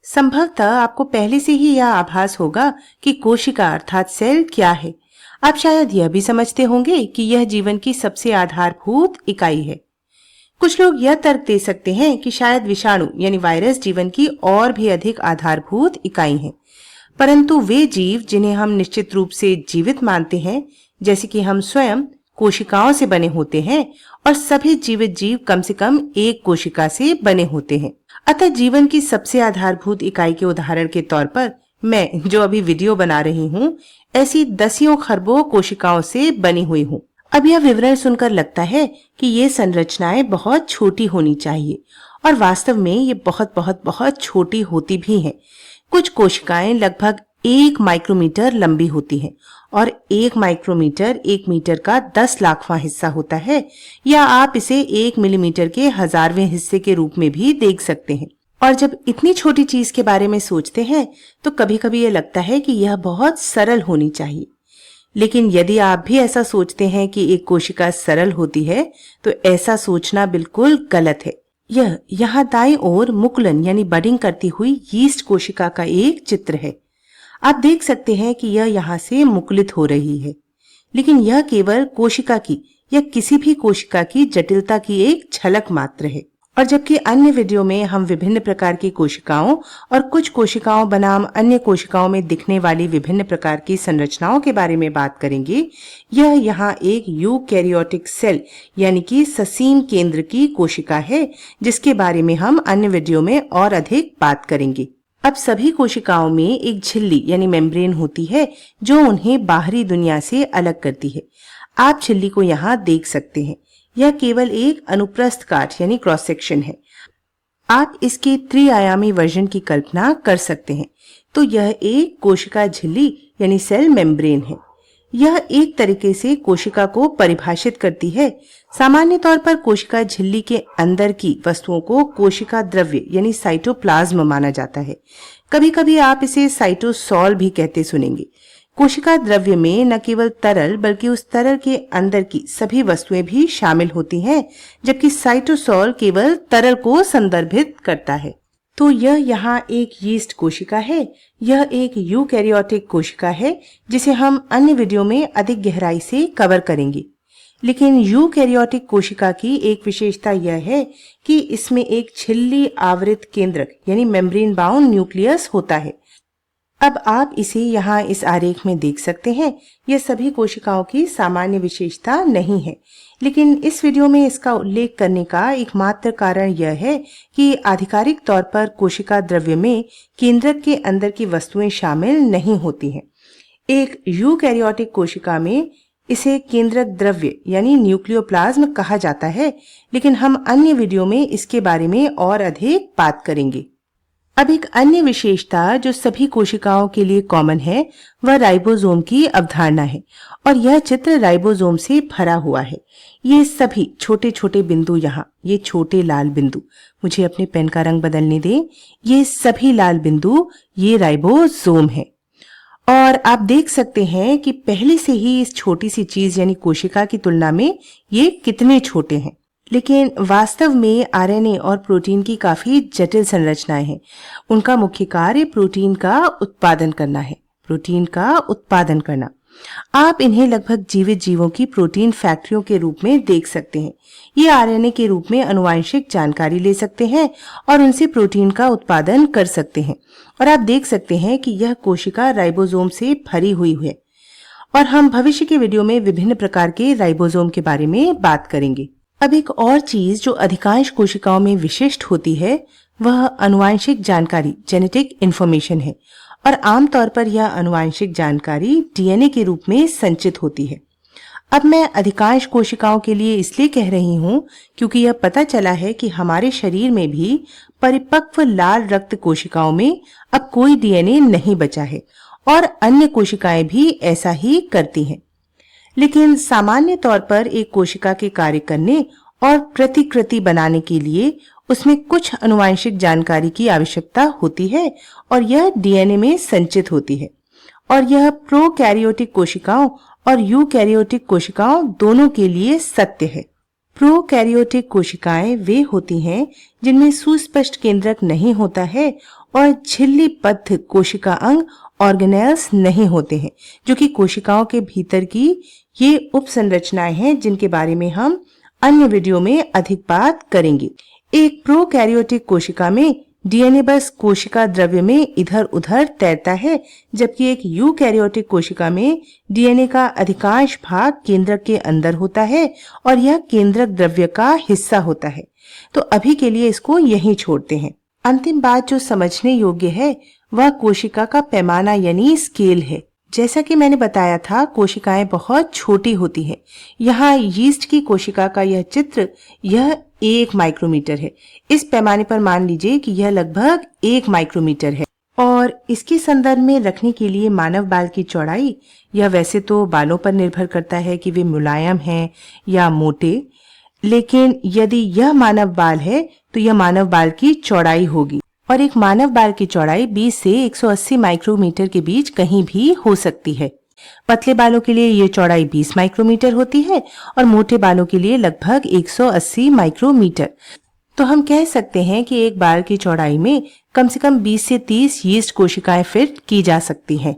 संभवतः आपको पहले से ही यह आभास होगा कि कोशिका अर्थात सेल क्या है। आप शायद यह भी समझते होंगे कि यह जीवन की सबसे आधारभूत इकाई है। कुछ लोग यह तर्क दे सकते हैं कि शायद विषाणु यानी वायरस जीवन की और भी अधिक आधारभूत इकाई हैं। परंतु वे जीव जिन्हें हम निश्चित रूप से जीवित मानते हैं, जैसे कि हम स्वयं, कोशिकाओं से बने होते हैं और सभी जीवित जीव कम से कम एक कोशिका से बने होते हैं। अतः जीवन की सबसे आधारभूत इकाई के उदाहरण के तौर पर मैं जो अभी वीडियो बना रही हूँ, ऐसी दसियों खरबों कोशिकाओं से बनी हुई हूँ। अब यह विवरण सुनकर लगता है कि ये संरचनाएं बहुत छोटी होनी चाहिए और वास्तव में ये बहुत बहुत बहुत छोटी होती भी हैं। कुछ कोशिकाएं लगभग 1 माइक्रोमीटर लंबी होती हैं और 1 माइक्रोमीटर 1 मीटर का 10 लाखवां हिस्सा होता है, या आप इसे 1 मिलीमीटर के 1000वें हिस्से के रूप में भी देख सकते हैं। और जब इतनी छोटी चीज के बारे में सोचते हैं तो कभी कभी ये लगता है कि यह बहुत सरल होनी चाहिए। लेकिन यदि आप भी ऐसा सोचते हैं कि एक कोशिका सरल होती है तो ऐसा सोचना बिल्कुल गलत है। यह यहाँ दाईं ओर मुकुलन यानी बडिंग करती हुई यीस्ट कोशिका का एक चित्र है। आप देख सकते हैं कि यह यहाँ से मुकुलित हो रही है, लेकिन यह केवल कोशिका की या किसी भी कोशिका की जटिलता की एक झलक मात्र है। और जबकि अन्य वीडियो में हम विभिन्न प्रकार की कोशिकाओं और कुछ कोशिकाओं बनाम अन्य कोशिकाओं में दिखने वाली विभिन्न प्रकार की संरचनाओं के बारे में बात करेंगे, यह यहाँ एक यूकैरियोटिक सेल यानी कि ससीम केंद्र की कोशिका है, जिसके बारे में हम अन्य वीडियो में और अधिक बात करेंगे। अब सभी कोशिकाओं में एक झिल्ली यानी मेम्ब्रेन होती है जो उन्हें बाहरी दुनिया से अलग करती है। आप झिल्ली को यहाँ देख सकते हैं। यह केवल एक अनुप्रस्थ काट यानी क्रॉस सेक्शन है। आप इसके त्रिआयामी वर्जन की कल्पना कर सकते हैं। तो यह एक कोशिका झिल्ली यानी सेल मेम्ब्रेन है। यह एक तरीके से कोशिका को परिभाषित करती है। सामान्य तौर पर कोशिका झिल्ली के अंदर की वस्तुओं को कोशिका द्रव्य यानी साइटोप्लाज्म माना जाता है। कभी कभी आप इसे साइटोसॉल भी कहते सुनेंगे। कोशिका द्रव्य में न केवल तरल बल्कि उस तरल के अंदर की सभी वस्तुएं भी शामिल होती हैं, जबकि साइटोसॉल केवल तरल को संदर्भित करता है। तो यह यहाँ एक यीस्ट कोशिका है। यह एक यूकैरियोटिक कोशिका है जिसे हम अन्य वीडियो में अधिक गहराई से कवर करेंगे। लेकिन यूकैरियोटिक कोशिका की एक विशेषता यह है कि इसमें एक झिल्ली आवृत केंद्रक यानी मेम्ब्रेन बाउंड न्यूक्लियस होता है। अब आप इसे यहाँ इस आरेख में देख सकते हैं। यह सभी कोशिकाओं की सामान्य विशेषता नहीं है, लेकिन इस वीडियो में इसका उल्लेख करने का एकमात्र कारण यह है कि आधिकारिक तौर पर कोशिका द्रव्य में केंद्रक के अंदर की वस्तुएं शामिल नहीं होती हैं। एक यूकैरियोटिक कोशिका में इसे केंद्रक द्रव्य यानी न्यूक्लियोप्लाज्म कहा जाता है, लेकिन हम अन्य वीडियो में इसके बारे में और अधिक बात करेंगे। अब एक अन्य विशेषता जो सभी कोशिकाओं के लिए कॉमन है वह राइबोसोम की अवधारणा है, और यह चित्र राइबोसोम से भरा हुआ है। ये सभी छोटे छोटे बिंदु यहाँ, ये छोटे लाल बिंदु, मुझे अपने पेन का रंग बदलने दें, ये सभी लाल बिंदु ये राइबोसोम है। और आप देख सकते हैं कि पहले से ही इस छोटी सी चीज यानी कोशिका की तुलना में ये कितने छोटे हैं। लेकिन वास्तव में आरएनए और प्रोटीन की काफी जटिल संरचनाएं हैं। उनका मुख्य कार्य प्रोटीन का उत्पादन करना है। प्रोटीन का उत्पादन करना। आप इन्हें लगभग जीवित जीवों की प्रोटीन फैक्ट्रियों के रूप में देख सकते हैं। ये आरएनए के रूप में आनुवंशिक जानकारी ले सकते हैं और उनसे प्रोटीन का उत्पादन कर सकते हैं। और आप देख सकते हैं कि यह कोशिका राइबोसोम से भरी हुई है। और हम भविष्य के वीडियो में विभिन्न प्रकार के राइबोसोम के बारे में बात करेंगे। अब एक और चीज जो अधिकांश कोशिकाओं में विशिष्ट होती है वह आनुवंशिक जानकारी जेनेटिक इंफॉर्मेशन है, और आमतौर पर यह आनुवंशिक जानकारी डीएनए के रूप में संचित होती है। अब मैं अधिकांश कोशिकाओं के लिए इसलिए कह रही हूँ क्योंकि यह पता चला है कि हमारे शरीर में भी परिपक्व लाल रक्त कोशिकाओं में अब कोई डीएनए नहीं बचा है, और अन्य कोशिकाएं भी ऐसा ही करती हैं। लेकिन सामान्य तौर पर एक कोशिका के कार्य करने और प्रतिकृति बनाने के लिए उसमें कुछ आनुवंशिक जानकारी की आवश्यकता होती है, और यह डीएनए में संचित होती है। और यह प्रोकैरियोटिक कोशिकाओं और यूकैरियोटिक कोशिकाओं दोनों के लिए सत्य है। प्रोकैरियोटिक कोशिकाएं वे होती हैं जिनमें सुस्पष्ट केंद्रक नहीं होता है और झिल्लीबद्ध कोशिका अंग ऑर्गेनेल्स नहीं होते हैं, जो कि कोशिकाओं के भीतर की ये उपसंरचनाएं हैं जिनके बारे में हम अन्य वीडियो में अधिक बात करेंगे। एक प्रोकैरियोटिक कोशिका में डीएनए बस कोशिका द्रव्य में इधर उधर तैरता है, जबकि एक यूकैरियोटिक कोशिका में डीएनए का अधिकांश भाग केंद्रक के अंदर होता है और यह केंद्रक द्रव्य का हिस्सा होता है। तो अभी के लिए इसको यहीं छोड़ते हैं। अंतिम बात जो समझने योग्य है वह कोशिका का पैमाना यानी स्केल है। जैसा कि मैंने बताया था, कोशिकाएं बहुत छोटी होती हैं। यहाँ यीस्ट की कोशिका का यह चित्र, यह 1 माइक्रोमीटर है। इस पैमाने पर मान लीजिए कि यह लगभग 1 माइक्रोमीटर है। और इसके संदर्भ में रखने के लिए मानव बाल की चौड़ाई, यह वैसे तो बालों पर निर्भर करता है कि वे मुलायम हैं या मोटे, लेकिन यदि यह मानव बाल है तो यह मानव बाल की चौड़ाई होगी। और एक मानव बाल की चौड़ाई 20 से 180 माइक्रोमीटर के बीच कहीं भी हो सकती है। पतले बालों के लिए ये चौड़ाई 20 माइक्रोमीटर होती है और मोटे बालों के लिए लगभग 180 माइक्रोमीटर। तो हम कह सकते हैं कि एक बाल की चौड़ाई में कम से कम 20 से 30 यीस्ट कोशिकाएं फिट की जा सकती हैं।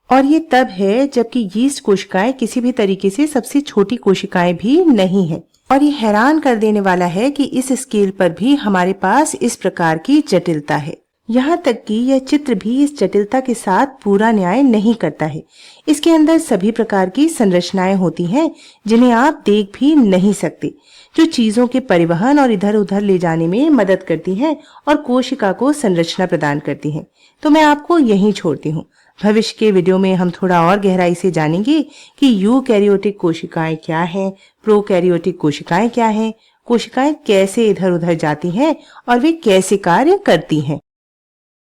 और ये तब है जबकि यीस्ट कोशिकाएं किसी भी तरीके से सबसे छोटी कोशिकाएं भी नहीं है। और ये हैरान कर देने वाला है कि इस स्केल पर भी हमारे पास इस प्रकार की जटिलता है। यहाँ तक कि यह चित्र भी इस जटिलता के साथ पूरा न्याय नहीं करता है। इसके अंदर सभी प्रकार की संरचनाएं होती हैं जिन्हें आप देख भी नहीं सकते, जो चीजों के परिवहन और इधर उधर ले जाने में मदद करती हैं और कोशिका को संरचना प्रदान करती हैं। तो मैं आपको यहीं छोड़ती हूँ। भविष्य के वीडियो में हम थोड़ा और गहराई से जानेंगे कि यूकैरियोटिक कोशिकाएं क्या हैं, प्रोकैरियोटिक कोशिकाएं क्या हैं, कोशिकाएं कैसे इधर उधर जाती हैं और वे कैसे कार्य करती हैं।